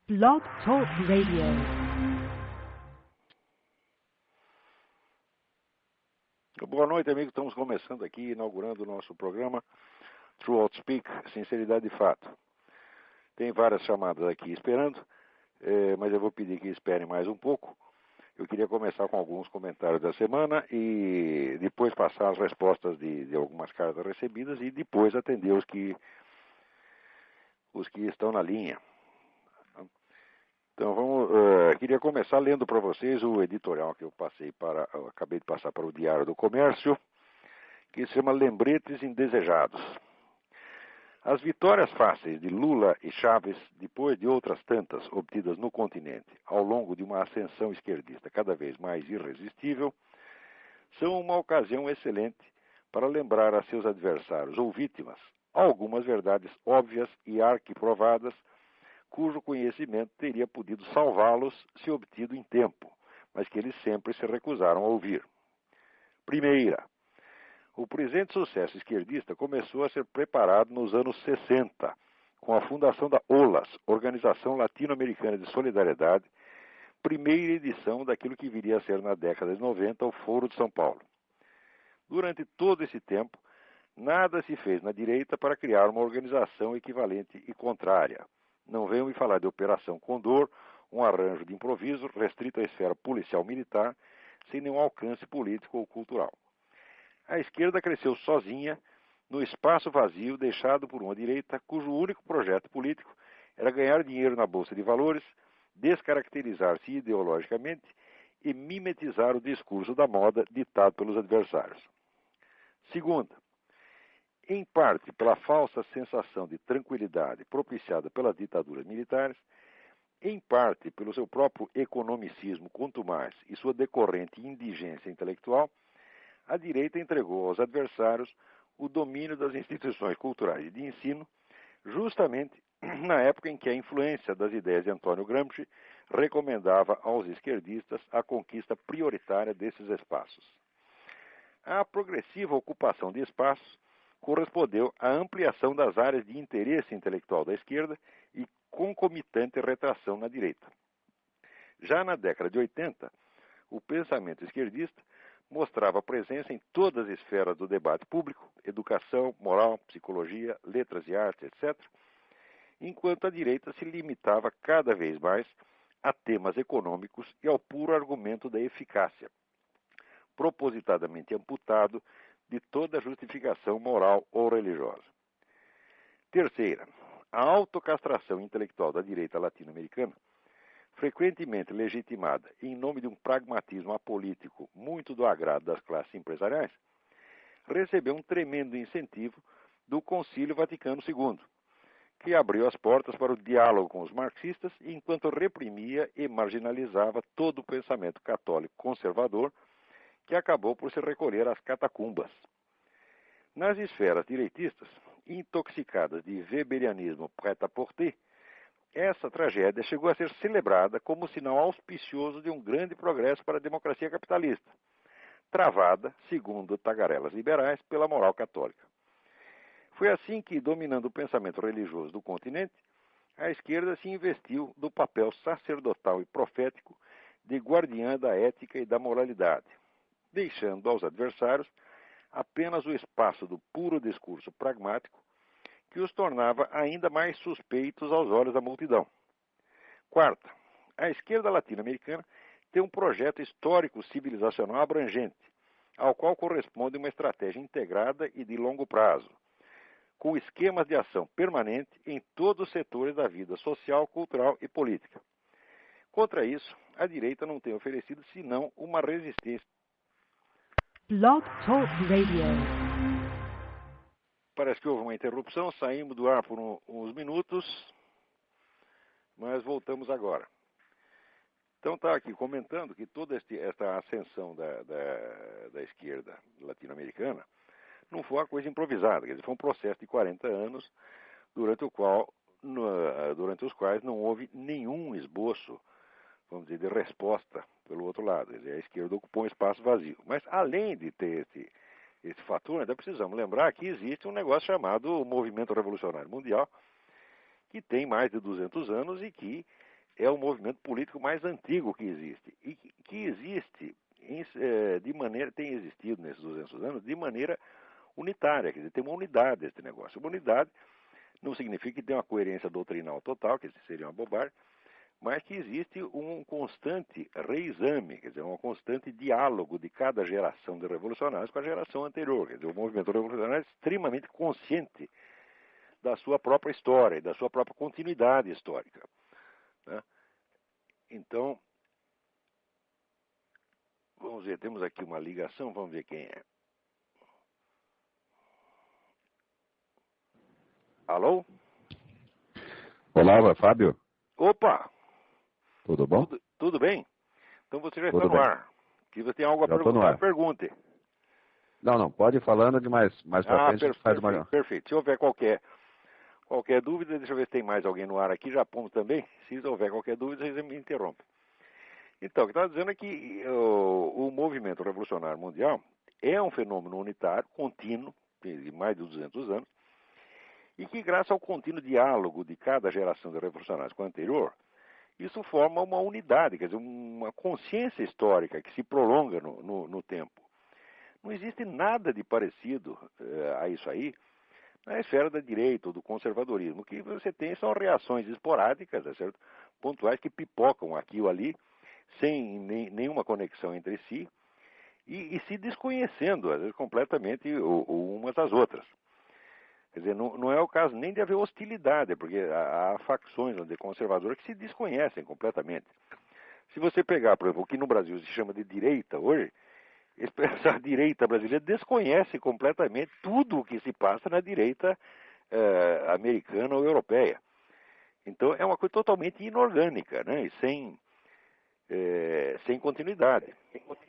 Blog Talk Radio. Boa noite, amigos. Estamos começando aqui, inaugurando o nosso programa True Outspeak, Sinceridade de Fato. Tem várias chamadas aqui esperando, mas eu vou pedir que esperem mais um pouco. Eu queria começar com alguns comentários da semana e depois passar as respostas de algumas cartas recebidas e depois atender os que estão na linha. Então queria começar lendo para vocês o editorial que eu acabei de passar para o Diário do Comércio, que se chama Lembretes Indesejados. As vitórias fáceis de Lula e Chávez, depois de outras tantas obtidas no continente, ao longo de uma ascensão esquerdista cada vez mais irresistível, são uma ocasião excelente para lembrar a seus adversários ou vítimas algumas verdades óbvias e arquiprovadas, cujo conhecimento teria podido salvá-los se obtido em tempo, mas que eles sempre se recusaram a ouvir. Primeira, o presente sucesso esquerdista começou a ser preparado nos anos 60, com a fundação da OLAS, Organização Latino-Americana de Solidariedade, primeira edição daquilo que viria a ser na década de 90 o Foro de São Paulo. Durante todo esse tempo, nada se fez na direita para criar uma organização equivalente e contrária. Não venham me falar de Operação Condor, um arranjo de improviso restrito à esfera policial-militar, sem nenhum alcance político ou cultural. A esquerda cresceu sozinha no espaço vazio deixado por uma direita cujo único projeto político era ganhar dinheiro na Bolsa de Valores, descaracterizar-se ideologicamente e mimetizar o discurso da moda ditado pelos adversários. Segunda, em parte pela falsa sensação de tranquilidade propiciada pelas ditaduras militares, em parte pelo seu próprio economicismo contumaz e sua decorrente indigência intelectual, a direita entregou aos adversários o domínio das instituições culturais e de ensino, justamente na época em que a influência das ideias de Antônio Gramsci recomendava aos esquerdistas a conquista prioritária desses espaços. A progressiva ocupação de espaços correspondeu à ampliação das áreas de interesse intelectual da esquerda e concomitante retração na direita. Já na década de 80, o pensamento esquerdista mostrava presença em todas as esferas do debate público, educação, moral, psicologia, letras e artes, etc., enquanto a direita se limitava cada vez mais a temas econômicos e ao puro argumento da eficácia, propositadamente amputado de toda justificação moral ou religiosa. Terceira, a autocastração intelectual da direita latino-americana, frequentemente legitimada em nome de um pragmatismo apolítico muito do agrado das classes empresariais, recebeu um tremendo incentivo do Concílio Vaticano II, que abriu as portas para o diálogo com os marxistas enquanto reprimia e marginalizava todo o pensamento católico conservador que acabou por se recolher às catacumbas. Nas esferas direitistas, intoxicadas de weberianismo prêt-à-porter, essa tragédia chegou a ser celebrada como sinal auspicioso de um grande progresso para a democracia capitalista, travada, segundo tagarelas liberais, pela moral católica. Foi assim que, dominando o pensamento religioso do continente, a esquerda se investiu do papel sacerdotal e profético de guardiã da ética e da moralidade, deixando aos adversários apenas o espaço do puro discurso pragmático que os tornava ainda mais suspeitos aos olhos da multidão. Quarta, a esquerda latino-americana tem um projeto histórico civilizacional abrangente, ao qual corresponde uma estratégia integrada e de longo prazo, com esquemas de ação permanente em todos os setores da vida social, cultural e política. Contra isso, a direita não tem oferecido senão uma resistência. Blog Talk Radio. Parece que houve uma interrupção, saímos do ar por uns minutos, mas voltamos agora. Então está aqui comentando que toda esta ascensão da esquerda latino-americana não foi uma coisa improvisada, quer dizer, foi um processo de 40 anos durante os quais não houve nenhum esboço, vamos dizer, de resposta pelo outro lado. Quer dizer, a esquerda ocupou um espaço vazio. Mas além de ter esse fator, ainda precisamos lembrar que existe um negócio chamado Movimento Revolucionário Mundial, que tem mais de 200 anos e que é o movimento político mais antigo que existe. E que existe, de maneira, tem existido nesses 200 anos, de maneira unitária. Quer dizer, tem uma unidade esse negócio. Uma unidade não significa que tem uma coerência doutrinal total, que seria uma bobagem, mas que existe um constante reexame, quer dizer, um constante diálogo de cada geração de revolucionários com a geração anterior. Quer dizer, o movimento revolucionário é extremamente consciente da sua própria história e da sua própria continuidade histórica, né? Então, vamos ver, temos aqui uma ligação, vamos ver quem é. Alô? Olá, Fábio. Opa! Tudo bom? Tudo bem? Então você já Tudo está no bem. ar. Se você tem algo a Já estou no perguntar, ar. pergunte. Não, pode ir falando de mais pra frente a gente faz uma... Perfeito. Se houver qualquer dúvida, deixa eu ver se tem mais alguém no ar aqui, já pomos também. Se houver qualquer dúvida, vocês me interrompem. Então, o que eu estava dizendo é que o movimento revolucionário mundial é um fenômeno unitário, contínuo, de mais de 200 anos, e que, graças ao contínuo diálogo de cada geração de revolucionários com a anterior, isso forma uma unidade, quer dizer, uma consciência histórica que se prolonga no tempo. Não existe nada de parecido a isso aí na esfera da direita ou do conservadorismo. O que você tem são reações esporádicas, é certo? Pontuais que pipocam aqui ou ali, sem nenhuma conexão entre si, e se desconhecendo, às vezes, completamente umas das outras. Quer dizer, não é o caso nem de haver hostilidade, porque há facções conservadoras que se desconhecem completamente. Se você pegar, por exemplo, o que no Brasil se chama de direita hoje, essa direita brasileira desconhece completamente tudo o que se passa na direita americana ou europeia. Então é uma coisa totalmente inorgânica, né? E sem continuidade.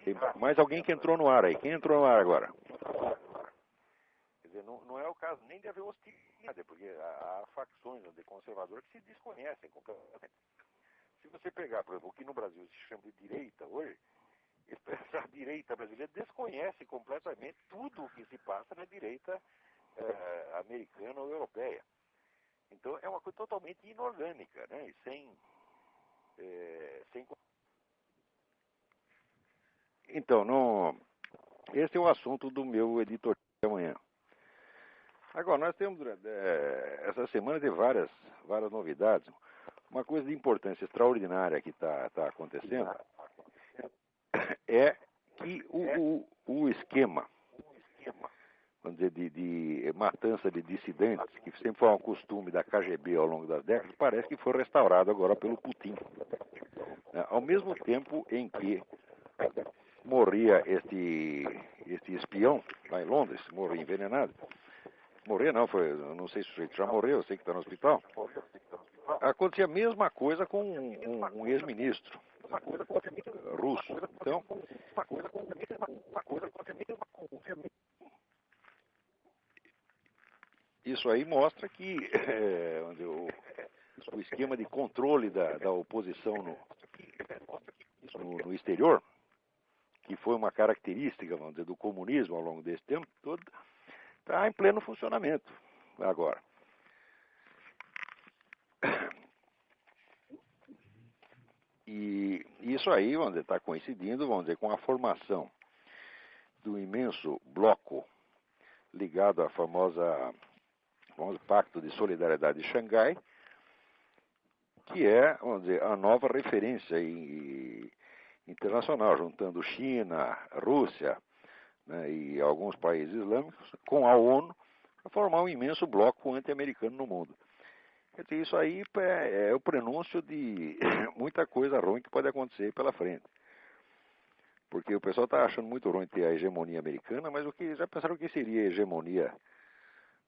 Tem mais alguém que entrou no ar aí. Quem entrou no ar agora? Quer dizer, não é o caso nem de haver hostilidade, porque há facções conservadoras que se desconhecem completamente. Se você pegar, por exemplo, o que no Brasil se chama de direita hoje, essa direita brasileira desconhece completamente tudo o que se passa na direita americana ou europeia. Então é uma coisa totalmente inorgânica, né? E sem... Então, esse é o assunto do meu editorial de amanhã. Agora, nós temos, essa semana, tem várias novidades. Uma coisa de importância extraordinária que está acontecendo é que o esquema, vamos dizer, de matança de dissidentes, que sempre foi um costume da KGB ao longo das décadas, parece que foi restaurado agora pelo Putin. Ao mesmo tempo em que morria este espião lá em Londres, morreu envenenado. Morrer não, eu não sei se o sujeito já morreu, eu sei que está no hospital. Acontecia a mesma coisa com um ex-ministro russo. Então, isso aí mostra que o esquema de controle da oposição no exterior, que foi uma característica, vamos dizer, do comunismo ao longo desse tempo todo, está em pleno funcionamento agora. E isso aí, vamos dizer, está coincidindo, vamos dizer, com a formação do imenso bloco ligado à famoso Pacto de Solidariedade de Xangai, que é, vamos dizer, a nova referência internacional, juntando China, Rússia, né, e alguns países islâmicos, com a ONU, para formar um imenso bloco anti-americano no mundo. Quer dizer, isso aí é o prenúncio de muita coisa ruim que pode acontecer pela frente. Porque o pessoal está achando muito ruim ter a hegemonia americana, mas já pensaram o que seria a hegemonia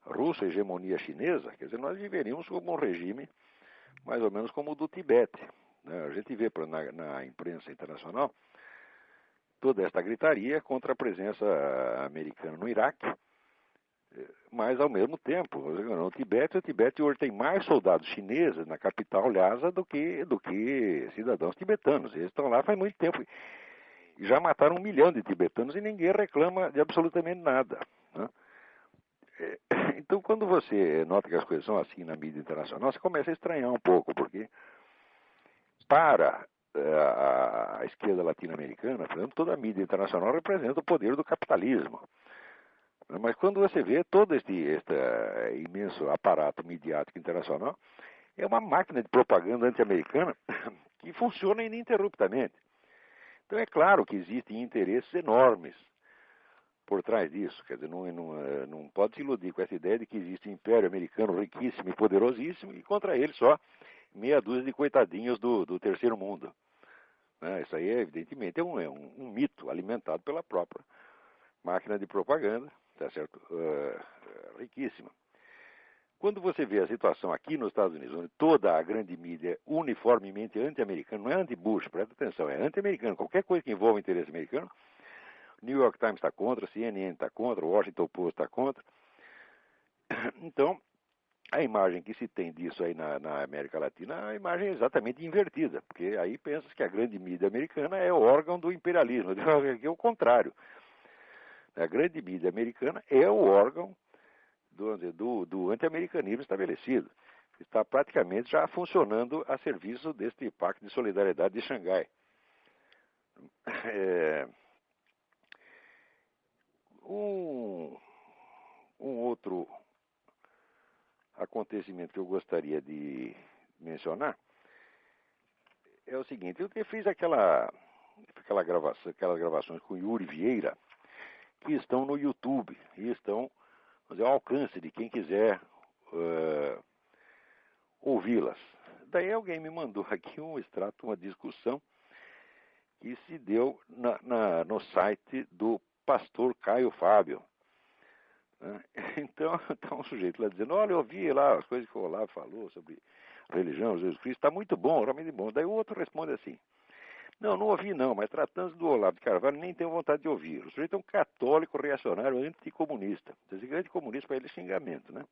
russa, a hegemonia chinesa? Quer dizer, nós viveríamos como um regime mais ou menos como o do Tibete, né? A gente vê na imprensa internacional toda esta gritaria contra a presença americana no Iraque, mas ao mesmo tempo, no Tibete, o Tibete hoje tem mais soldados chineses na capital Lhasa do que cidadãos tibetanos. Eles estão lá faz muito tempo. E já mataram 1 milhão de tibetanos e ninguém reclama de absolutamente nada, né? Então, quando você nota que as coisas são assim na mídia internacional, você começa a estranhar um pouco, porque para a esquerda latino-americana, por exemplo, toda a mídia internacional representa o poder do capitalismo. Mas quando você vê todo este imenso aparato midiático internacional, é uma máquina de propaganda anti-americana que funciona ininterruptamente. Então é claro que existem interesses enormes por trás disso. Quer dizer, não pode se iludir com essa ideia de que existe um império americano riquíssimo e poderosíssimo e contra ele só meia dúzia de coitadinhos do terceiro mundo. Isso aí, evidentemente, é um mito alimentado pela própria máquina de propaganda, tá certo? Riquíssima. Quando você vê a situação aqui nos Estados Unidos, onde toda a grande mídia é uniformemente anti-americana, não é anti-Bush, presta atenção, é anti-americano. Qualquer coisa que envolva o interesse americano, New York Times está contra, CNN está contra, Washington Post está contra. Então, a imagem que se tem disso aí na América Latina, a imagem é exatamente invertida, porque aí pensa que a grande mídia americana é o órgão do imperialismo, que é o contrário. A grande mídia americana é o órgão do anti-americanismo estabelecido. Está praticamente já funcionando a serviço deste Pacto de Solidariedade de Xangai. Um outro acontecimento que eu gostaria de mencionar é o seguinte: eu fiz aquelas gravações com Yuri Vieira, que estão no YouTube e estão ao alcance de quem quiser ouvi-las. Daí alguém me mandou aqui um extrato, uma discussão que se deu no site do pastor Caio Fábio. Então, está um sujeito lá dizendo: olha, eu ouvi lá as coisas que o Olavo falou sobre religião, Jesus Cristo, está muito bom, realmente bom. Daí o outro responde assim: não ouvi não, mas tratando do Olavo de Carvalho, nem tenho vontade de ouvir. O sujeito é um católico reacionário anticomunista. Dizer anticomunista para ele é xingamento, né?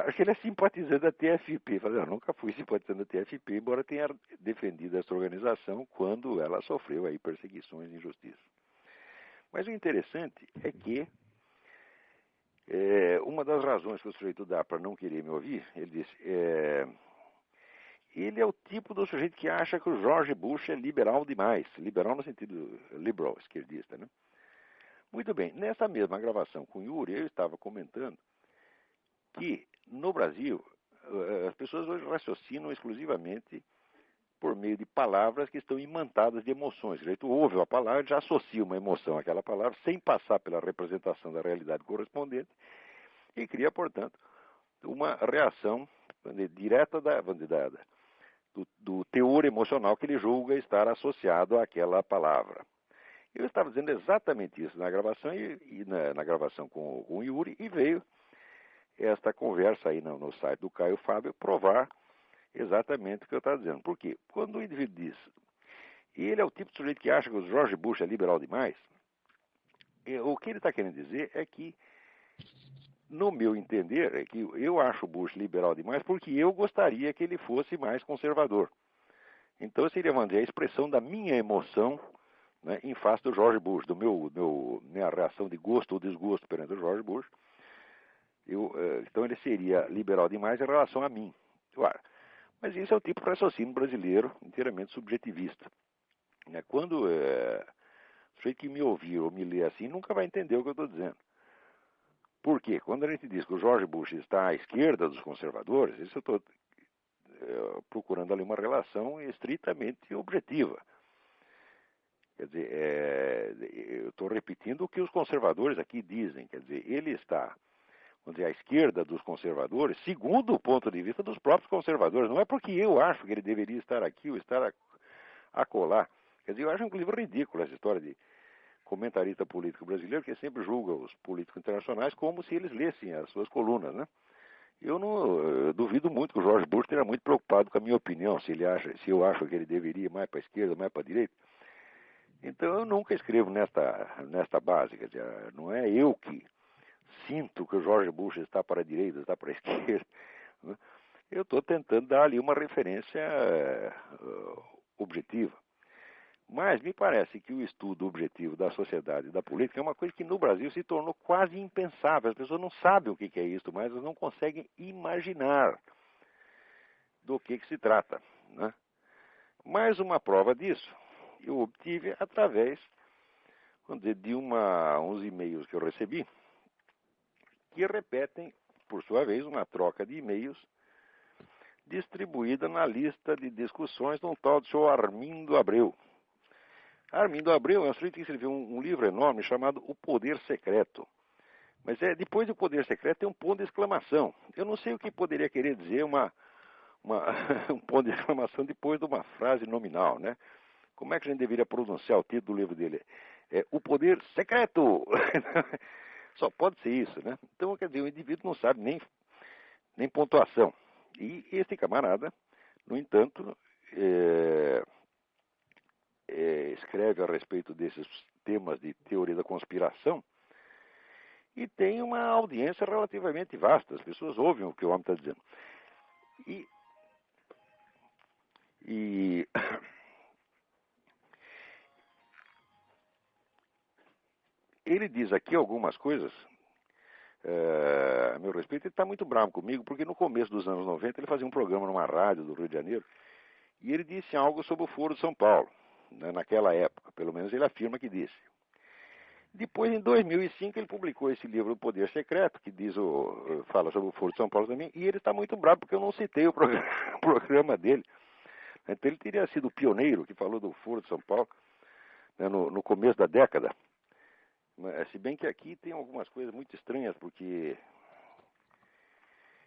Acho que ele é simpatizante da TFP. Eu nunca fui simpatizante da TFP, embora tenha defendido essa organização quando ela sofreu aí perseguições e injustiças. Mas o interessante é que uma das razões que o sujeito dá para não querer me ouvir, ele disse, ele é o tipo do sujeito que acha que o George Bush é liberal demais. Liberal no sentido liberal, esquerdista, né? Muito bem, nessa mesma gravação com o Yuri, eu estava comentando que no Brasil as pessoas hoje raciocinam exclusivamente por meio de palavras que estão imantadas de emoções. Tu ouve uma palavra, já associa uma emoção àquela palavra, sem passar pela representação da realidade correspondente, e cria, portanto, uma reação direta do teor emocional que ele julga estar associado àquela palavra. Eu estava dizendo exatamente isso na gravação e na gravação com o Yuri, e veio esta conversa aí no site do Caio Fábio provar exatamente o que eu estava dizendo. Por quê? Quando o indivíduo diz, e ele é o tipo de sujeito que acha que o George Bush é liberal demais, o que ele está querendo dizer é que, no meu entender, é que eu acho o Bush liberal demais porque eu gostaria que ele fosse mais conservador. Então seria, vamos dizer, a expressão da minha emoção, né, em face do George Bush, minha reação de gosto ou desgosto perante o George Bush. Então ele seria liberal demais em relação a mim. Claro. Mas isso é o tipo de raciocínio brasileiro inteiramente subjetivista. Quando o sujeito que me ouvir ou me ler assim nunca vai entender o que eu estou dizendo. Por quê? Quando a gente diz que o George Bush está à esquerda dos conservadores, isso eu estou procurando ali uma relação estritamente objetiva. Quer dizer, eu estou repetindo o que os conservadores aqui dizem. Quer dizer, ele está, vamos dizer, à esquerda dos conservadores, segundo o ponto de vista dos próprios conservadores. Não é porque eu acho que ele deveria estar aqui ou estar acolá. Quer dizer, eu acho inclusive ridículo essa história de comentarista político brasileiro que sempre julga os políticos internacionais como se eles lessem as suas colunas, né? Eu duvido muito que o George Bush esteja muito preocupado com a minha opinião, se eu acho que ele deveria ir mais para a esquerda, mais para a direita. Então eu nunca escrevo nesta base, quer dizer, não é eu que sinto que o George Bush está para a direita, está para a esquerda. Né? Eu estou tentando dar ali uma referência objetiva. Mas me parece que o estudo objetivo da sociedade e da política é uma coisa que no Brasil se tornou quase impensável. As pessoas não sabem o que é isso, mas elas não conseguem imaginar do que se trata. né? Mais uma prova disso eu obtive através, vamos dizer, de uns e-mails que eu recebi, que repetem, por sua vez, uma troca de e-mails distribuída na lista de discussões de um tal de senhor Armindo Abreu. Armindo Abreu é um sujeito que escreveu um livro enorme chamado O Poder Secreto. Mas depois do Poder Secreto tem um ponto de exclamação. Eu não sei o que poderia querer dizer um ponto de exclamação depois de uma frase nominal, né? Como é que a gente deveria pronunciar o título do livro dele? O Poder Secreto! Só pode ser isso, né? Então, quer dizer, o indivíduo não sabe nem pontuação. E este camarada, no entanto, escreve a respeito desses temas de teoria da conspiração e tem uma audiência relativamente vasta. As pessoas ouvem o que o homem está dizendo. E ele diz aqui algumas coisas a meu respeito. Ele está muito bravo comigo, porque no começo dos anos 90 ele fazia um programa numa rádio do Rio de Janeiro e ele disse algo sobre o Foro de São Paulo, né, naquela época. Pelo menos ele afirma que disse. Depois, em 2005, ele publicou esse livro, O Poder Secreto, que fala sobre o Foro de São Paulo também, e ele está muito bravo porque eu não citei o programa dele. Então ele teria sido o pioneiro que falou do Foro de São Paulo, né, no começo da década. Mas, se bem que aqui tem algumas coisas muito estranhas, porque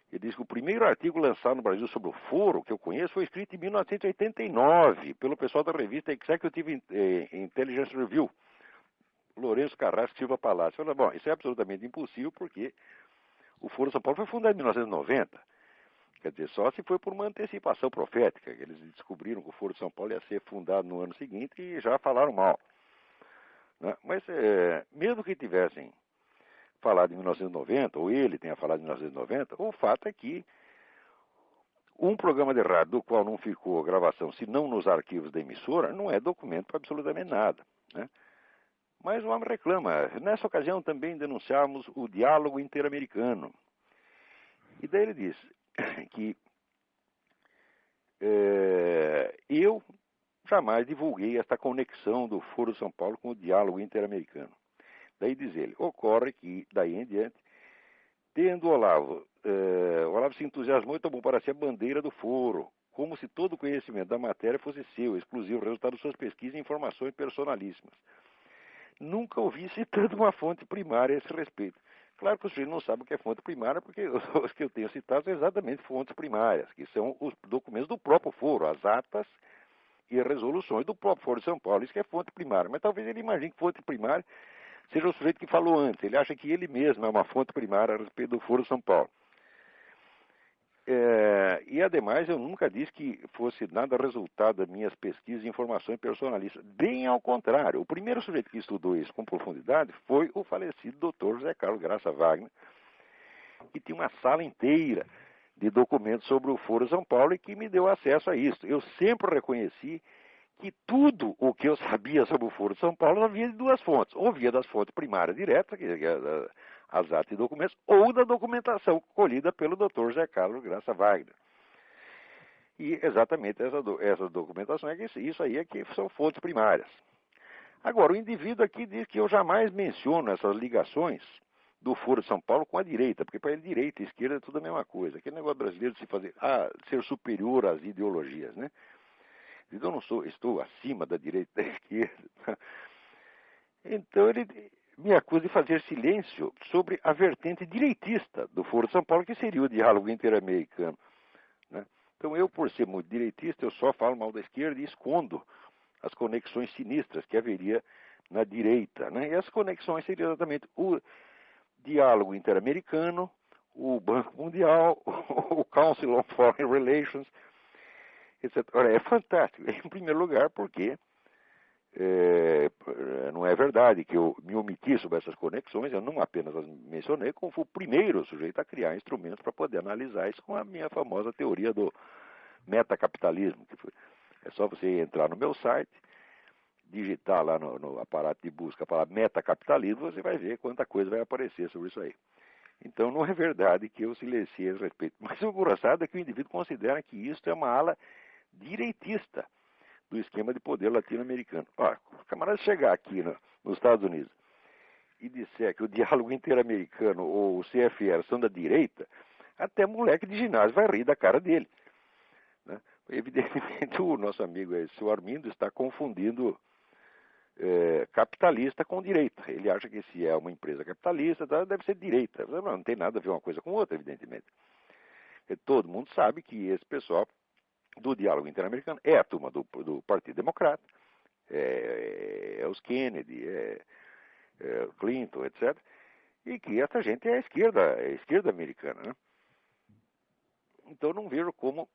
ele diz que o primeiro artigo lançado no Brasil sobre o Foro, que eu conheço, foi escrito em 1989, pelo pessoal da revista Executive Intelligence Review, Lourenço Carrasco Silva Palácio. Falei, bom, isso é absolutamente impossível, porque o Foro de São Paulo foi fundado em 1990. Quer dizer, só se foi por uma antecipação profética, que eles descobriram que o Foro de São Paulo ia ser fundado no ano seguinte e já falaram mal. Né? Mas, mesmo que tivessem falado em 1990, ou ele tenha falado em 1990, o fato é que um programa de rádio do qual não ficou gravação, senão nos arquivos da emissora, não é documento para absolutamente nada, né? Mas o homem reclama. Nessa ocasião também denunciamos o diálogo interamericano. E daí ele diz que eu jamais divulguei esta conexão do Foro de São Paulo com o diálogo interamericano. Daí diz ele, ocorre que, daí em diante, tendo o Olavo se entusiasmou e tomou para si a bandeira do Foro, como se todo o conhecimento da matéria fosse seu, exclusivo, resultado de suas pesquisas e informações personalíssimas. Nunca ouvi citando uma fonte primária a esse respeito. Claro que os filhos não sabem o que é fonte primária, porque os que eu tenho citado são exatamente fontes primárias, que são os documentos do próprio Foro, as atas e as resoluções do próprio Foro de São Paulo. Isso que é fonte primária. Mas talvez ele imagine que fonte primária seja o sujeito que falou antes. Ele acha que ele mesmo é uma fonte primária a respeito do Foro de São Paulo. E, ademais, eu nunca disse que fosse nada resultado das minhas pesquisas e informações personalistas. Bem ao contrário. O primeiro sujeito que estudou isso com profundidade foi o falecido Dr. José Carlos Graça Wagner, que tinha uma sala inteira de documentos sobre o Foro de São Paulo e que me deu acesso a isso. Eu sempre reconheci que tudo o que eu sabia sobre o Foro de São Paulo havia de duas fontes. Ou via das fontes primárias diretas, que é as atas e documentos, ou da documentação colhida pelo Dr. José Carlos Graça Wagner. E exatamente essa documentação, isso aí é que são fontes primárias. Agora, o indivíduo aqui diz que eu jamais menciono essas ligações do Foro de São Paulo com a direita, porque para ele direita e esquerda é tudo a mesma coisa. Aquele negócio brasileiro de se fazer, ser superior às ideologias, né? Eu não estou acima da direita e da esquerda. Então ele me acusa de fazer silêncio sobre a vertente direitista do Foro de São Paulo, que seria o diálogo interamericano, né? Então eu, por ser muito direitista, eu só falo mal da esquerda e escondo as conexões sinistras que haveria na direita, né? E as conexões seriam exatamente o diálogo interamericano, o Banco Mundial, o Council on Foreign Relations, etc. Ora, é fantástico. Em primeiro lugar, porque não é verdade que eu me omiti sobre essas conexões, eu não apenas as mencionei, como fui o primeiro sujeito a criar instrumentos para poder analisar isso com a minha famosa teoria do metacapitalismo. É só você entrar no meu site, digitar lá no aparato de busca a palavra metacapitalismo, você vai ver quanta coisa vai aparecer sobre isso aí. Então não é verdade que eu silenciei a respeito. Mas o engraçado é que o indivíduo considera que isso é uma ala direitista do esquema de poder latino-americano. Olha, o camarada chegar aqui nos Estados Unidos e disser que o diálogo interamericano ou o CFR são da direita, até moleque de ginásio vai rir da cara dele. Né? Evidentemente, o nosso amigo seu Armindo está confundindo capitalista com direita. Ele acha que se é uma empresa capitalista, deve ser direita. Não tem nada a ver uma coisa com outra, evidentemente. Todo mundo sabe que esse pessoal do diálogo interamericano é a turma do Partido Democrata, é os Kennedy, Clinton, etc. E que essa gente é a esquerda americana. Né? Então não vejo como,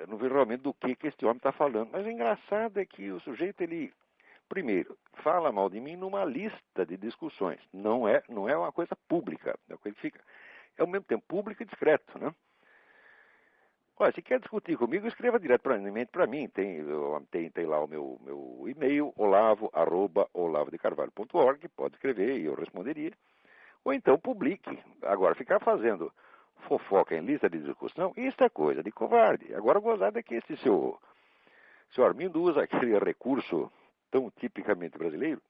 não vejo realmente do que esse homem está falando. Mas o engraçado é que o sujeito, ele, primeiro, fala mal de mim numa lista de discussões. Não é uma coisa pública, é uma coisa que fica, ao mesmo tempo, público e discreto, né? Olha, se quer discutir comigo, escreva diretamente para mim. Tem lá o meu e-mail, olavo@olavodecarvalho.org, pode escrever e eu responderia. Ou então publique. Agora, ficar fazendo fofoca em lista de discussão, isso é coisa de covarde. Agora, o gozado é que esse seu Armindo usa aquele recurso tão tipicamente brasileiro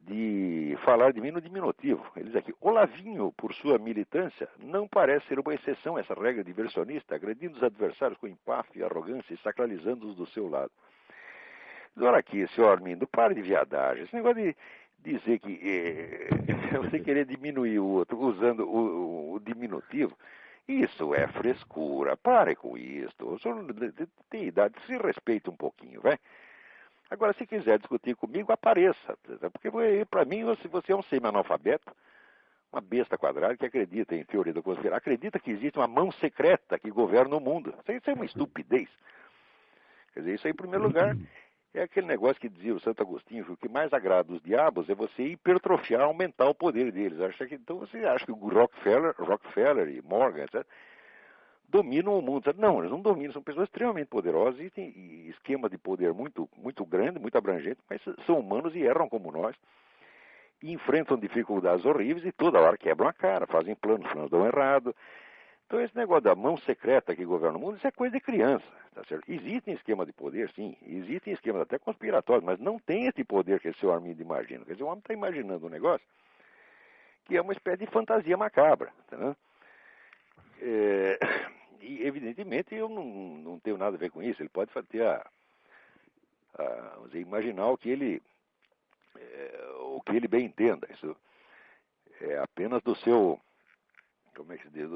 de falar de mim no diminutivo. Ele diz aqui: Olavinho, por sua militância, não parece ser uma exceção essa regra diversionista, agredindo os adversários com empáfia e arrogância e sacralizando-os do seu lado. Agora aqui, senhor Armindo, pare de viadagem. Esse negócio de dizer que você querer diminuir o outro usando o diminutivo, isso é frescura. Pare com isso. O senhor tem idade, se respeita um pouquinho, vai. Agora, se quiser discutir comigo, apareça. Porque, para mim, você é um semi-analfabeto, uma besta quadrada que acredita em teoria da conspiração, acredita que existe uma mão secreta que governa o mundo. Isso é uma estupidez. Quer dizer, isso aí, em primeiro lugar, é aquele negócio que dizia o Santo Agostinho, que o que mais agrada os diabos é você hipertrofiar, aumentar o poder deles. Então você acha que o Rockefeller e Morgan, etc., dominam o mundo. Não, eles não dominam, são pessoas extremamente poderosas e têm esquemas de poder muito, muito grande, muito abrangente, mas são humanos e erram como nós, e enfrentam dificuldades horríveis e toda hora quebram a cara, fazem planos que não dão errado. Então esse negócio da mão secreta que governa o mundo, isso é coisa de criança, tá certo? Existem esquemas de poder, sim, existem esquemas até conspiratórios, mas não tem esse poder que esse seu Armindo imagina. Quer dizer, o homem está imaginando um negócio que é uma espécie de fantasia macabra, tá, né? E, evidentemente, eu não tenho nada a ver com isso. Ele pode ter vamos dizer, imaginar o que ele bem entenda. Isso é apenas do seu, como é que se diz,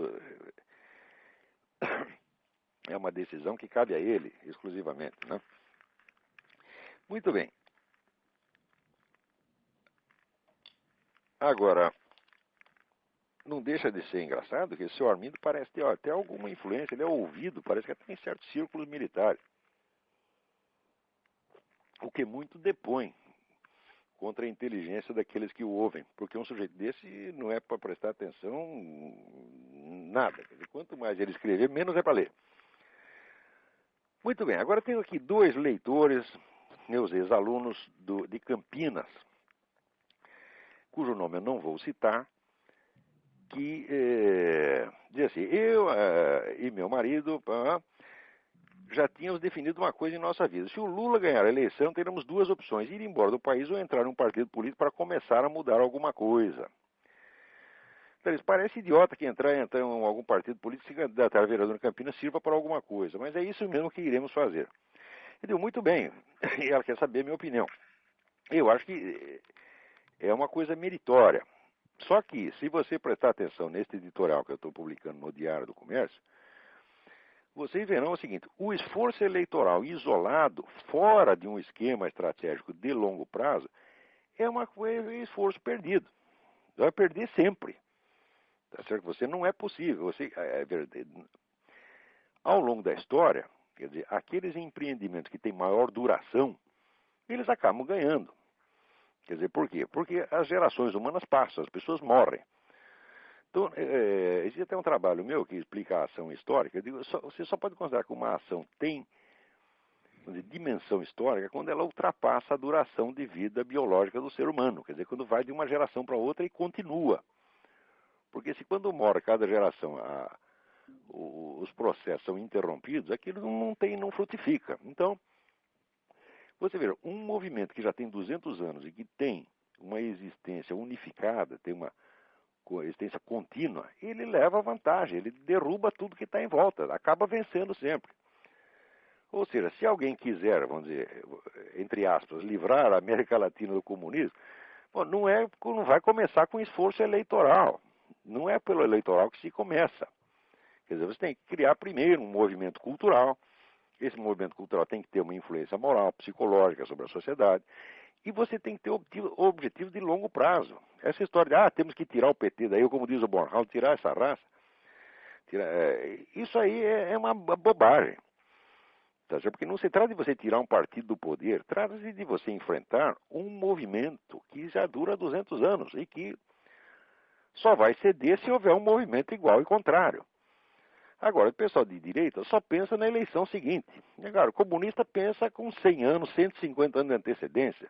é uma decisão que cabe a ele exclusivamente, né? Muito bem. Agora, não deixa de ser engraçado que o seu Armindo parece ter até alguma influência, ele é ouvido, parece que até em certos círculos militares. O que muito depõe contra a inteligência daqueles que o ouvem, porque um sujeito desse não é para prestar atenção nada. Quer dizer, quanto mais ele escrever, menos é para ler. Muito bem, agora tenho aqui 2 leitores, meus ex-alunos de Campinas, cujo nome eu não vou citar, que diz assim: eu e meu marido já tínhamos definido uma coisa em nossa vida. Se o Lula ganhar a eleição, teremos 2 opções: ir embora do país ou entrar em um partido político para começar a mudar alguma coisa. Então, isso parece idiota que entrar em algum partido político, se candidatar a vereador em Campinas, sirva para alguma coisa. Mas é isso mesmo que iremos fazer. Eu digo: muito bem, e ela quer saber a minha opinião. Eu acho que é uma coisa meritória. Só que, se você prestar atenção neste editorial que eu estou publicando no Diário do Comércio, vocês verão o seguinte: o esforço eleitoral isolado, fora de um esquema estratégico de longo prazo, é um esforço perdido. Vai perder sempre. Tá certo? Você não é possível. Ao longo da história, quer dizer, aqueles empreendimentos que têm maior duração, eles acabam ganhando. Quer dizer, por quê? Porque as gerações humanas passam, as pessoas morrem. Então, existe até um trabalho meu que explica a ação histórica. Eu digo, você só pode considerar que uma ação tem dimensão histórica quando ela ultrapassa a duração de vida biológica do ser humano. Quer dizer, quando vai de uma geração para outra e continua. Porque se quando morre cada geração os processos são interrompidos, aquilo não frutifica. Então, você vê, um movimento que já tem 200 anos e que tem uma existência unificada, tem uma existência contínua, ele leva vantagem, ele derruba tudo que está em volta, acaba vencendo sempre. Ou seja, se alguém quiser, vamos dizer, entre aspas, livrar a América Latina do comunismo, bom, não vai começar com esforço eleitoral. Não é pelo eleitoral que se começa. Quer dizer, você tem que criar primeiro um movimento cultural. Esse movimento cultural tem que ter uma influência moral, psicológica sobre a sociedade. E você tem que ter objetivos de longo prazo. Essa história de, temos que tirar o PT daí, ou como diz o Bornhausen, tirar essa raça. Isso aí é uma bobagem. Tá? Porque não se trata de você tirar um partido do poder, trata-se de você enfrentar um movimento que já dura 200 anos e que só vai ceder se houver um movimento igual e contrário. Agora, o pessoal de direita só pensa na eleição seguinte. Agora, o comunista pensa com 100 anos, 150 anos de antecedência.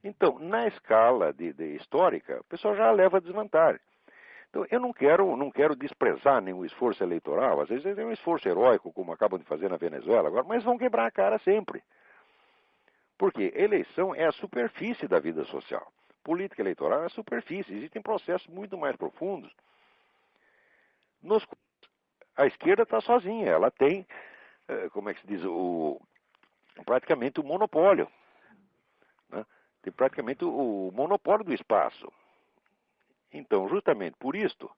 Então, na escala de histórica, o pessoal já leva desvantagem. Então, eu não quero desprezar nenhum esforço eleitoral. Às vezes é um esforço heróico, como acabam de fazer na Venezuela agora, mas vão quebrar a cara sempre. Porque eleição é a superfície da vida social. Política eleitoral é a superfície. Existem processos muito mais profundos. A esquerda está sozinha. Ela tem, como é que se diz, praticamente o monopólio. Né? Tem praticamente o monopólio do espaço. Então, justamente por isto,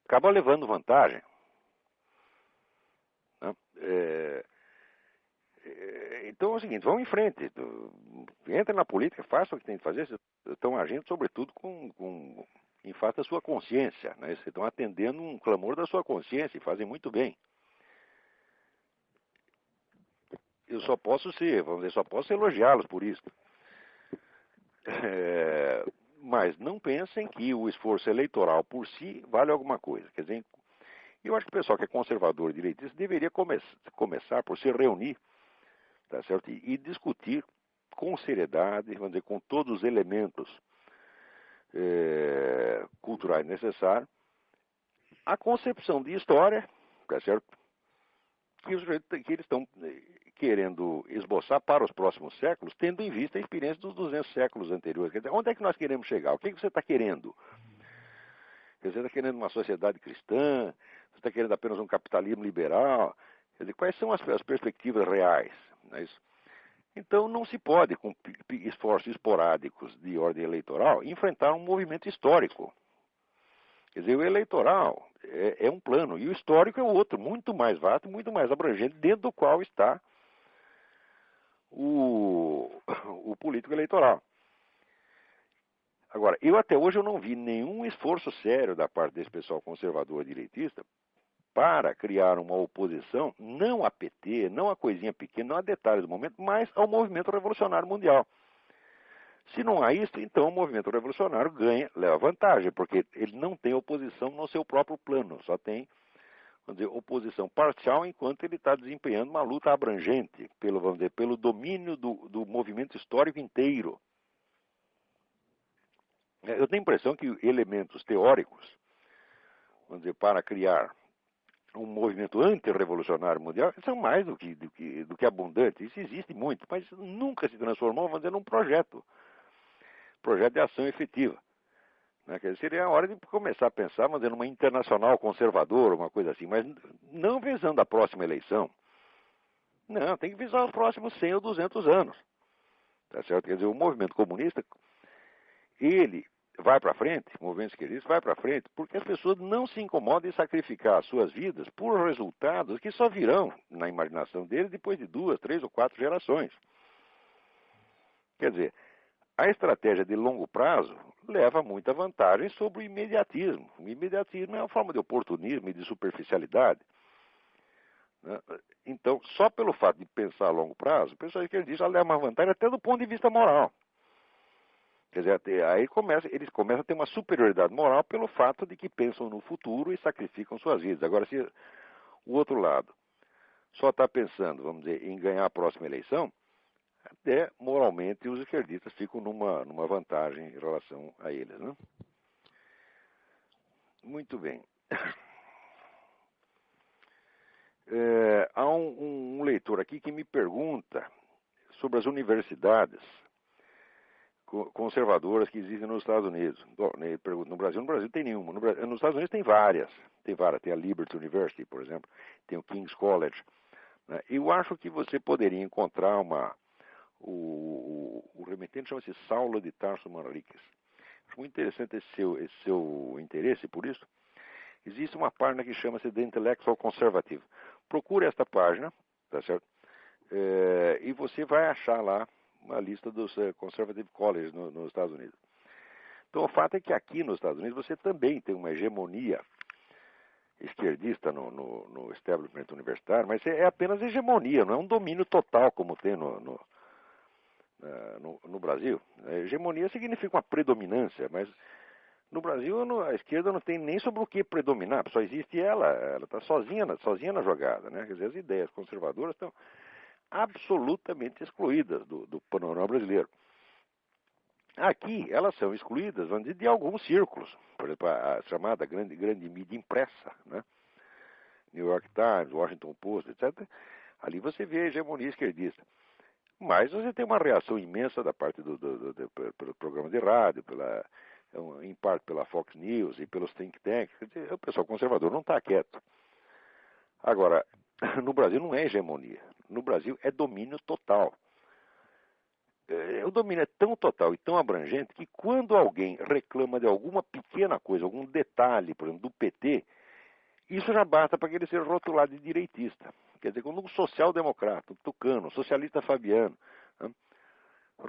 acaba levando vantagem. Né? Então é o seguinte, vão em frente. Entra na política, faça o que tem que fazer. Vocês estão agindo, sobretudo, em face da sua consciência. Né? Vocês estão atendendo um clamor da sua consciência e fazem muito bem. Eu só posso elogiá-los por isso. Mas não pensem que o esforço eleitoral por si vale alguma coisa. Quer dizer, eu acho que o pessoal que é conservador e direitista deveria começar por se reunir, tá certo? E discutir com seriedade, vamos dizer, com todos os elementos culturais necessários, a concepção de história, tá certo? Que eles estão querendo esboçar para os próximos séculos, tendo em vista a experiência dos 200 séculos anteriores. Quer dizer, onde é que nós queremos chegar? O que você está querendo? Você está querendo uma sociedade cristã? Você está querendo apenas um capitalismo liberal? Quer dizer, quais são as perspectivas reais? Não é isso? Então, não se pode, com esforços esporádicos de ordem eleitoral, enfrentar um movimento histórico. Quer dizer, o eleitoral é um plano, e o histórico é outro, muito mais vasto, muito mais abrangente, dentro do qual está o político eleitoral. Agora, eu até hoje eu não vi nenhum esforço sério da parte desse pessoal conservador direitista para criar uma oposição, não a PT, não a coisinha pequena, não a detalhes do momento, mas ao movimento revolucionário mundial. Se não há isso, então o movimento revolucionário leva vantagem, porque ele não tem oposição no seu próprio plano, só tem, vamos dizer, oposição parcial enquanto ele está desempenhando uma luta abrangente, pelo domínio do movimento histórico inteiro. Eu tenho a impressão que elementos teóricos, vamos dizer, para criar um movimento antirrevolucionário mundial são mais do que abundantes. Isso existe muito, mas nunca se transformou, vamos dizer, num projeto de ação efetiva. Né? Quer dizer, seria a hora de começar a pensar, vamos dizer, numa internacional conservadora, uma coisa assim, mas não visando a próxima eleição. Não, tem que visar os próximos 100 ou 200 anos. Tá certo? Quer dizer, o movimento comunista, ele vai para frente, o movimento esquerdista vai para frente, porque as pessoas não se incomodam em sacrificar as suas vidas por resultados que só virão na imaginação deles depois de 2, 3 ou 4 gerações. Quer dizer, a estratégia de longo prazo leva muita vantagem sobre o imediatismo. O imediatismo é uma forma de oportunismo e de superficialidade. Né? Então, só pelo fato de pensar a longo prazo, o pessoal esquerdista leva uma vantagem até do ponto de vista moral. Quer dizer, aí eles começam a ter uma superioridade moral pelo fato de que pensam no futuro e sacrificam suas vidas. Agora, se o outro lado só está pensando, vamos dizer, em ganhar a próxima eleição, até moralmente os esquerdistas ficam numa vantagem em relação a eles. Né? Muito bem. leitor aqui que me pergunta sobre as universidades conservadoras que existem nos Estados Unidos. Bom, ele pergunta, no Brasil tem nenhuma. Nos Estados Unidos tem várias. Tem a Liberty University, por exemplo, tem o King's College. Né? Eu acho que você poderia encontrar o remetente chama-se Saulo de Tarso Manriquez. Acho muito interessante esse seu interesse por isso. Existe uma página que chama-se The Intellectual Conservative. Procure esta página, tá certo? E você vai achar lá uma lista dos Conservative Colleges nos Estados Unidos. Então, o fato é que aqui nos Estados Unidos você também tem uma hegemonia esquerdista no establishment universitário, mas é apenas hegemonia, não é um domínio total como tem no Brasil. A hegemonia significa uma predominância, mas no Brasil a esquerda não tem nem sobre o que predominar, só existe ela está sozinha na jogada, né? Quer dizer, as ideias conservadoras estão absolutamente excluídas do panorama brasileiro. Aqui elas são excluídas, vamos dizer, de alguns círculos, por exemplo, a chamada grande mídia impressa, né? New York Times, Washington Post, etc. Ali você vê a hegemonia esquerdista. Mas você tem uma reação imensa da parte pelo programa de rádio, em parte pela Fox News e pelos think tanks. Quer dizer, o pessoal conservador não está quieto. Agora, no Brasil não é hegemonia. No Brasil é domínio total. O domínio é tão total e tão abrangente que quando alguém reclama de alguma pequena coisa, algum detalhe, por exemplo, do PT, isso já basta para que ele seja rotulado de direitista. Quer dizer, quando um social-democrata, um tucano, um socialista fabiano, né,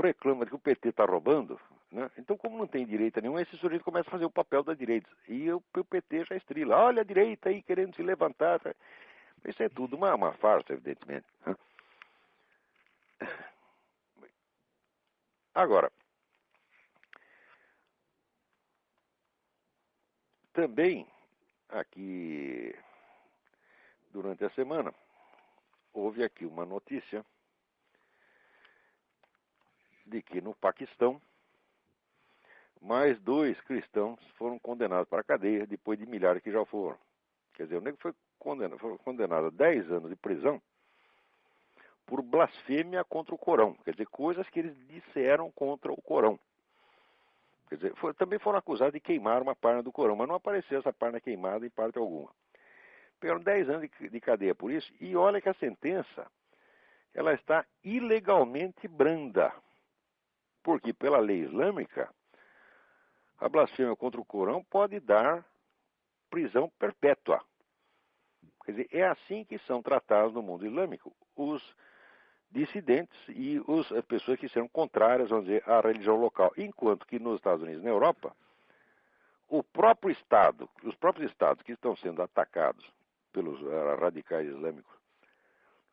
reclama de que o PT está roubando, né, então como não tem direita nenhuma, esse sujeito começa a fazer o papel da direita. E o PT já estrila. Olha a direita aí querendo se levantar. Isso é tudo uma farsa, evidentemente. Né. Agora, também aqui, durante a semana, houve aqui uma notícia de que no Paquistão, mais 2 cristãos foram condenados para a cadeia depois de milhares que já foram. Quer dizer, o nego foi condenado a 10 anos de prisão por blasfêmia contra o Corão. Quer dizer, coisas que eles disseram contra o Corão. Quer dizer, também foram acusados de queimar uma página do Corão, mas não apareceu essa página queimada em parte alguma. Pegaram 10 anos de cadeia por isso, e olha que a sentença, ela está ilegalmente branda. Porque pela lei islâmica, a blasfêmia contra o Corão pode dar prisão perpétua. Quer dizer, é assim que são tratados no mundo islâmico os dissidentes e as pessoas que são contrárias, vamos dizer, à religião local. Enquanto que nos Estados Unidos e na Europa, os próprios estados que estão sendo atacados pelos radicais islâmicos,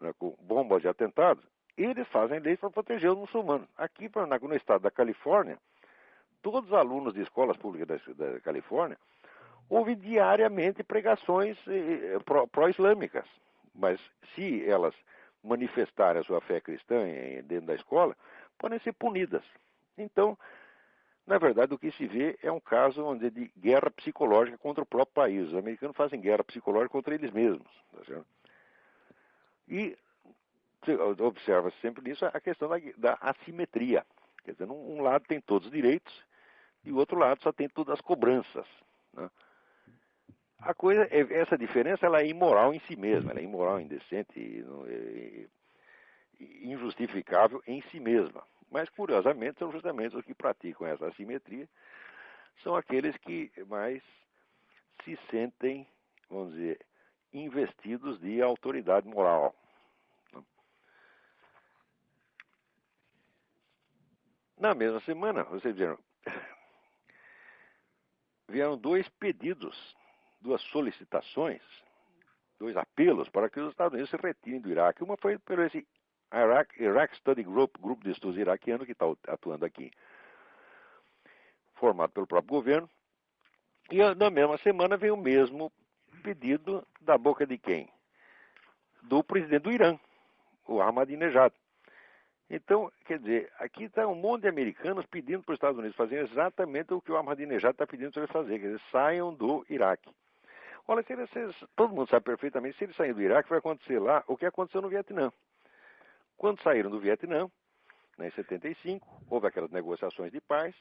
né, com bombas e atentados, eles fazem leis para proteger os muçulmanos. Aqui no estado da Califórnia, todos os alunos de escolas públicas da Califórnia ouvem diariamente pregações pró-islâmicas. Mas se elas manifestarem a sua fé cristã dentro da escola, podem ser punidas. Então, na verdade, o que se vê é um caso de guerra psicológica contra o próprio país. Os americanos fazem guerra psicológica contra eles mesmos. Tá certo? E observa sempre nisso a questão da assimetria. Quer dizer, um lado tem todos os direitos e o outro lado só tem todas as cobranças. Né? A coisa, essa diferença, ela é imoral em si mesma, ela é imoral, indecente e injustificável em si mesma. Mas, curiosamente, são justamente os que praticam essa assimetria, são aqueles que mais se sentem, vamos dizer, investidos de autoridade moral. Na mesma semana, vocês vieram 2 pedidos, 2 solicitações, 2 apelos para que os Estados Unidos se retirem do Iraque. Uma foi pelo esse Iraq Study Group, grupo de estudos iraquiano que está atuando aqui, formado pelo próprio governo. E na mesma semana veio o mesmo pedido da boca de quem? Do presidente do Irã, o Ahmadinejad. Então, quer dizer, aqui está um monte de americanos pedindo para os Estados Unidos fazerem exatamente o que o Ahmadinejad está pedindo para eles fazerem, quer dizer, saiam do Iraque. Olha, todo mundo sabe perfeitamente, se eles saírem do Iraque, vai acontecer lá o que aconteceu no Vietnã. Quando saíram do Vietnã, né, em 75, houve aquelas negociações de paz,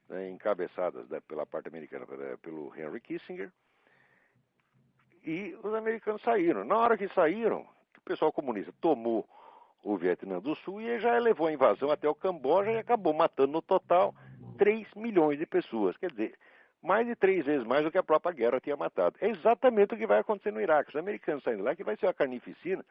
né, encabeçadas pela parte americana, pelo Henry Kissinger, e os americanos saíram. Na hora que saíram, o pessoal comunista tomou o Vietnã do Sul e já levou a invasão até o Camboja e acabou matando no total 3 milhões de pessoas. Quer dizer, mais de 3 vezes mais do que a própria guerra tinha matado. É exatamente o que vai acontecer no Iraque. Os americanos saindo lá, que vai ser uma carnificina,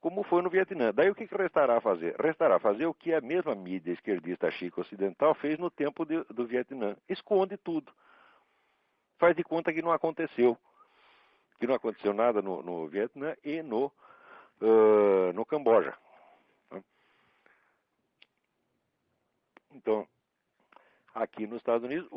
como foi no Vietnã. Daí o que restará a fazer? Restará fazer o que a mesma mídia esquerdista chica ocidental fez no tempo do Vietnã. Esconde tudo. Faz de conta que não aconteceu. Que não aconteceu nada no Vietnã e no Camboja. Então, aqui nos Estados Unidos,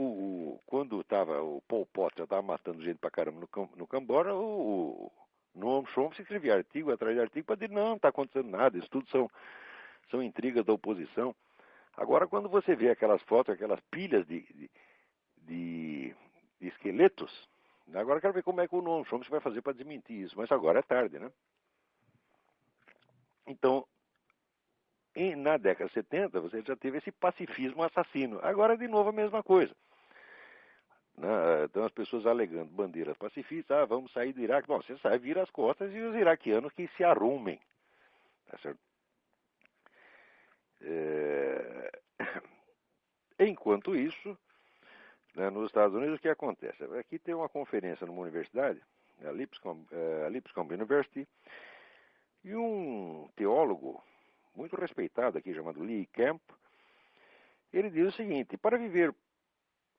quando o Pol Pot já estava matando gente pra caramba no Camboja, o Noam Chomsky escrevia artigo atrás de artigo para dizer, não está acontecendo nada, isso tudo são intrigas da oposição. Agora, quando você vê aquelas fotos, aquelas pilhas de esqueletos, agora eu quero ver como é que o Noam Chomsky vai fazer para desmentir isso, mas agora é tarde, né? Então, na década de 70, você já teve esse pacifismo assassino. Agora, de novo, a mesma coisa. Então, as pessoas alegando bandeiras pacifistas, vamos sair do Iraque. Bom, você sai, vira as costas e os iraquianos que se arrumem. Tá certo? Enquanto isso, né, nos Estados Unidos, o que acontece? Aqui tem uma conferência numa universidade, a Lipscomb University, e um teólogo muito respeitado aqui, chamado Lee Camp, ele diz o seguinte: para viver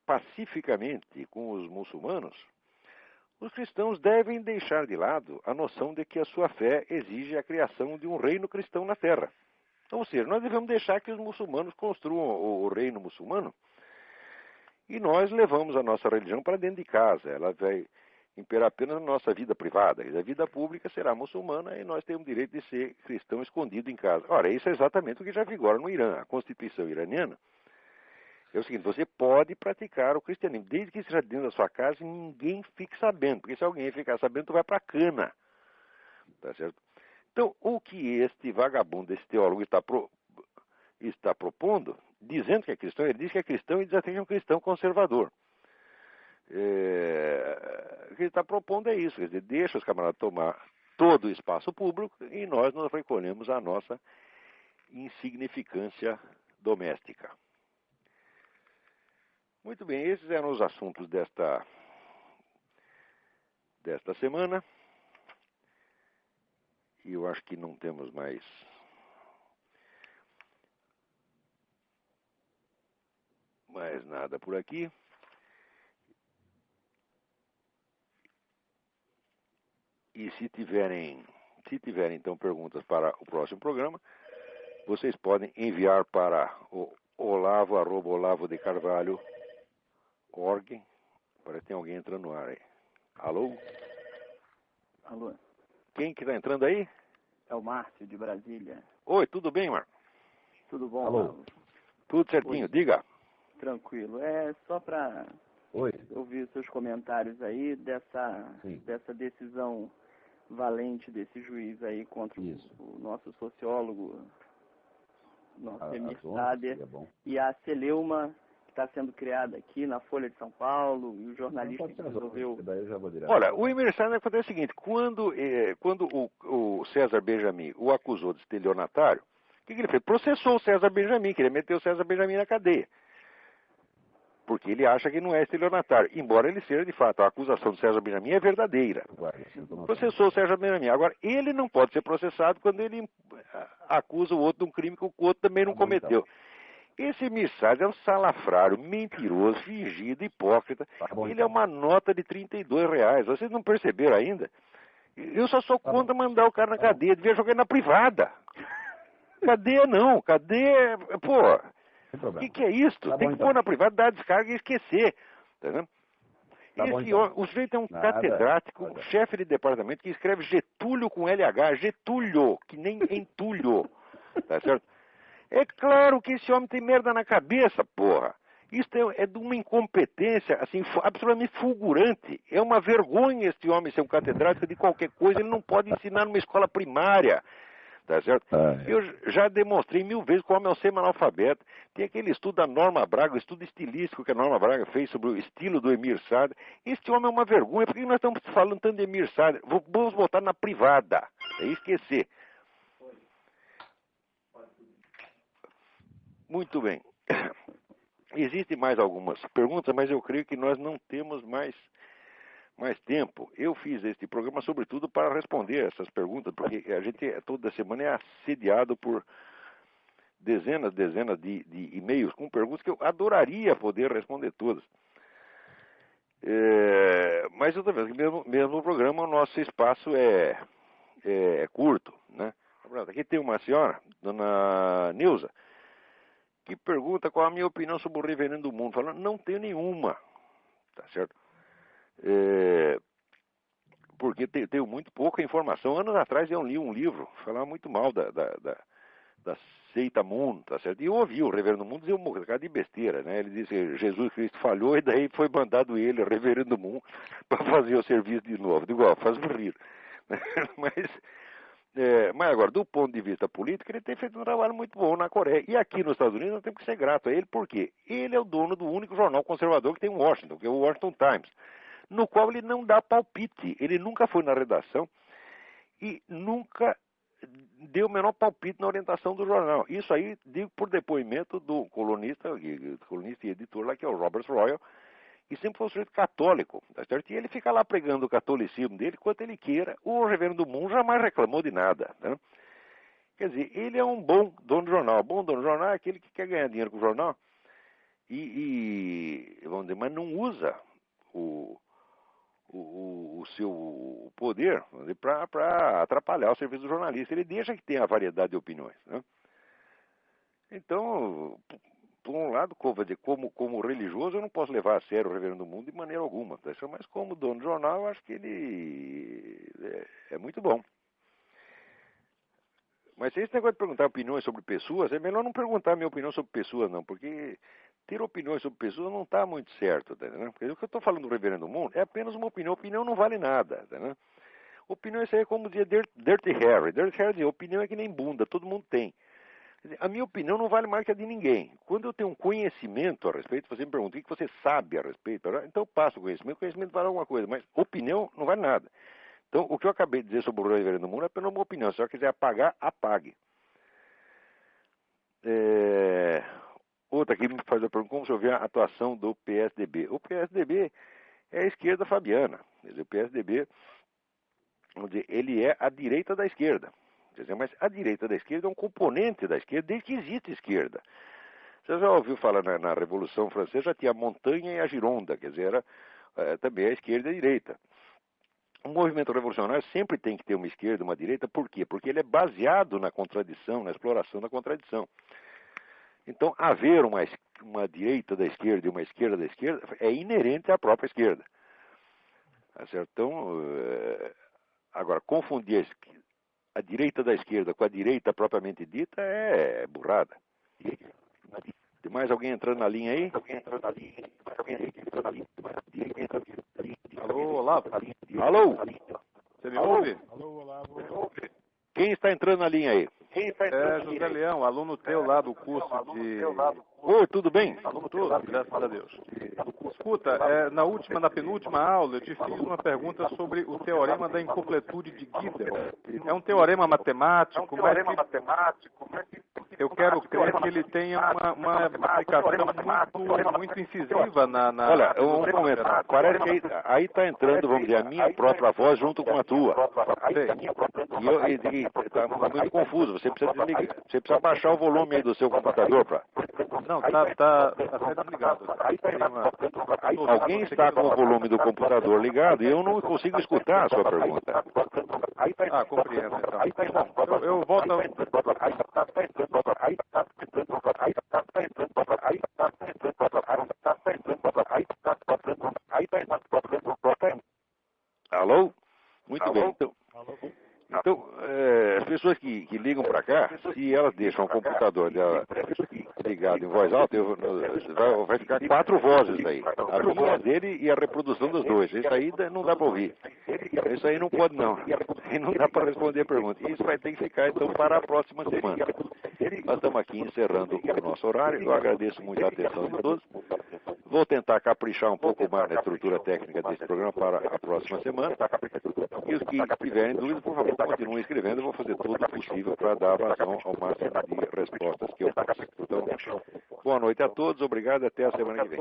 pacificamente com os muçulmanos, os cristãos devem deixar de lado a noção de que a sua fé exige a criação de um reino cristão na terra. Ou seja, nós devemos deixar que os muçulmanos construam o reino muçulmano e nós levamos a nossa religião para dentro de casa. Ela vai imperar apenas na nossa vida privada. A vida pública será muçulmana e nós temos o direito de ser cristão escondido em casa. Ora, isso é exatamente o que já vigora no Irã. A Constituição iraniana é o seguinte: você pode praticar o cristianismo, desde que seja dentro da sua casa e ninguém fique sabendo. Porque se alguém ficar sabendo, tu vai para a cana. Tá certo? Então, o que este vagabundo, esse teólogo está propondo, dizendo que é cristão, ele diz que é cristão e diz até que é um cristão conservador. O que ele está propondo é isso, quer dizer, deixa os camaradas tomar todo o espaço público e nós recolhemos a nossa insignificância doméstica. Muito bem, esses eram os assuntos desta semana. E eu acho que não temos mais nada por aqui. E se tiverem então perguntas para o próximo programa, vocês podem enviar para o olavo@olavodecarvalho.org. Parece que tem alguém entrando no ar aí. Alô? Alô? Quem que está entrando aí? É o Márcio, de Brasília. Oi, tudo bem, Marco? Tudo bom, Alô? Marcos? Tudo certinho, Oi. diga. Tranquilo. É só para ouvir seus comentários aí dessa decisão valente desse juiz aí contra o nosso sociólogo, nosso Emir Sader, e a celeuma que está sendo criada aqui na Folha de São Paulo, e o jornalista que resolveu... Olha, o Emir Sader acontece o seguinte: quando o César Benjamin o acusou de estelionatário, o que ele fez? Processou o César Benjamin, queria meter o César Benjamin na cadeia. Porque ele acha que não é estelionatário, embora ele seja de fato. A acusação do César Benjamin é verdadeira. Processou o César Benjamin. Agora, ele não pode ser processado quando ele acusa o outro de um crime que o outro também não cometeu. Esse emissário é um salafrário, mentiroso, fingido, hipócrita. Ele é uma nota de R$32. Vocês não perceberam ainda? Eu só sou contra mandar o cara na cadeia. Devia jogar ele na privada. Cadeia não. Cadeia... Pô... O que é isso? Tem que pôr na privada, dar a descarga e esquecer. Tá vendo? O sujeito é um catedrático, um chefe de departamento que escreve Getúlio com LH, Getúlio, que nem entulho. Tá certo? É claro que esse homem tem merda na cabeça, porra. Isso é de uma incompetência assim, absolutamente fulgurante. É uma vergonha este homem ser um catedrático de qualquer coisa. Ele não pode ensinar numa escola primária. Tá certo? Eu já demonstrei 1000 vezes que o homem é um semi-analfabeto. Tem aquele estudo da Norma Braga, o estudo estilístico que a Norma Braga fez sobre o estilo do Emir Sader. Este homem é uma vergonha. Por que nós estamos falando tanto de Emir Sader? Vamos botar na privada. É esquecer. Muito bem. Existem mais algumas perguntas, mas eu creio que nós não temos mais tempo. Eu fiz este programa sobretudo para responder essas perguntas, porque a gente toda semana é assediado por dezenas de e-mails com perguntas que eu adoraria poder responder todas. Mas outra vez, mesmo no programa, o nosso espaço é curto, né? Aqui tem uma senhora, dona Neuza, que pergunta qual a minha opinião sobre o reverendo do mundo. Falando, não tenho nenhuma, tá certo? Porque tenho muito pouca informação. Anos atrás eu li um livro, falava muito mal da seita Moon, tá certo? E eu ouvi o reverendo Moon dizer um bocado de besteira, né? Ele disse que Jesus Cristo falhou e daí foi mandado ele, o reverendo Moon, para fazer o serviço de novo. Digo, ó, faz rir. Mas agora, do ponto de vista político, ele tem feito um trabalho muito bom na Coreia. E aqui nos Estados Unidos nós temos que ser grato a ele, porque ele é o dono do único jornal conservador que tem em Washington, que é o Washington Times, no qual ele não dá palpite. Ele nunca foi na redação e nunca deu o menor palpite na orientação do jornal. Isso aí, digo por depoimento do colunista e editor lá, que é o Robert Royal, que sempre foi um sujeito católico, tá certo? E ele fica lá pregando o catolicismo dele quanto ele queira. O reverendo Moon jamais reclamou de nada, né? Quer dizer, ele é um bom dono de jornal. Bom dono de jornal é aquele que quer ganhar dinheiro com o jornal vamos dizer, mas não usa o seu poder para atrapalhar o serviço do jornalista. Ele deixa que tenha a variedade de opiniões, né? Então, por um lado, como religioso, eu não posso levar a sério o reverendo do mundo de maneira alguma, tá? Mas como dono de jornal, eu acho que ele é muito bom. Mas se esse negócio de perguntar opiniões sobre pessoas, é melhor não perguntar minha opinião sobre pessoas, não, porque ter opiniões sobre pessoas não está muito certo, tá, né? Porque o que eu estou falando do reverendo mundo é apenas uma opinião. Opinião não vale nada, tá, né? Opinião é isso aí, como dizia Dirty Harry. Dirty Harry dizia, opinião é que nem bunda, todo mundo tem. Quer dizer, a minha opinião não vale mais que a de ninguém. Quando eu tenho um conhecimento a respeito, você me pergunta o que você sabe a respeito, então eu passo o conhecimento vale alguma coisa, mas opinião não vale nada. Então, o que eu acabei de dizer sobre o reverendo mundo é apenas uma opinião. Se você quiser apagar, apague. Outra aqui me faz a pergunta, como você vê a atuação do PSDB? O PSDB é a esquerda fabiana. Quer dizer, o PSDB, vamos dizer, ele é a direita da esquerda. Quer dizer, mas a direita da esquerda é um componente da esquerda desde que existe esquerda. Você já ouviu falar na Revolução Francesa, já tinha a Montanha e a Gironda, quer dizer, era também a esquerda e a direita. O movimento revolucionário sempre tem que ter uma esquerda e uma direita, por quê? Porque ele é baseado na contradição, na exploração da contradição. Então, haver uma direita da esquerda e uma esquerda da esquerda é inerente à própria esquerda. Tá certo? Então, agora, confundir a direita da esquerda com a direita propriamente dita é burrada. Tem mais alguém entrando na linha aí? Alô, Olavo? Alô? Você me ouve? Alô, Olavo. Quem está entrando na linha aí? José Leão, aluno teu lá do curso de... Oi, tudo bem? Tudo, graças a Deus. Escuta, na penúltima aula eu te fiz uma pergunta sobre o teorema da incompletude de Gödel. É um teorema matemático, mas eu quero crer que ele tenha uma aplicação muito incisiva na... Olha, um comentário. Parece que aí está entrando, vamos dizer, a minha própria voz junto com a tua. E está muito confuso. Você precisa desligar. Você precisa baixar o volume aí do seu computador para... Não, tá desligado. Alguém está com o volume do computador ligado e eu não consigo escutar a sua pergunta. Ah, compreendo, então. Bom, eu volto a... Alô? Muito bem. Então, as pessoas que ligam para cá, se elas deixam o computador dela ligado em voz alta, vai ficar 4 vozes aí. A minha, a dele e a reprodução dos dois. Isso aí não dá para ouvir. Isso aí não pode não. E não dá para responder a pergunta. Isso vai ter que ficar então para a próxima semana. Nós estamos aqui encerrando o nosso horário. Eu agradeço muito a atenção de todos. Vou tentar caprichar um pouco mais na estrutura técnica desse programa para a próxima semana. E os que tiverem dúvidas, por favor, continuem escrevendo. Eu vou fazer tudo o possível para dar vazão ao máximo de respostas que eu posso. Então, boa noite a todos. Obrigado. Até a semana que vem.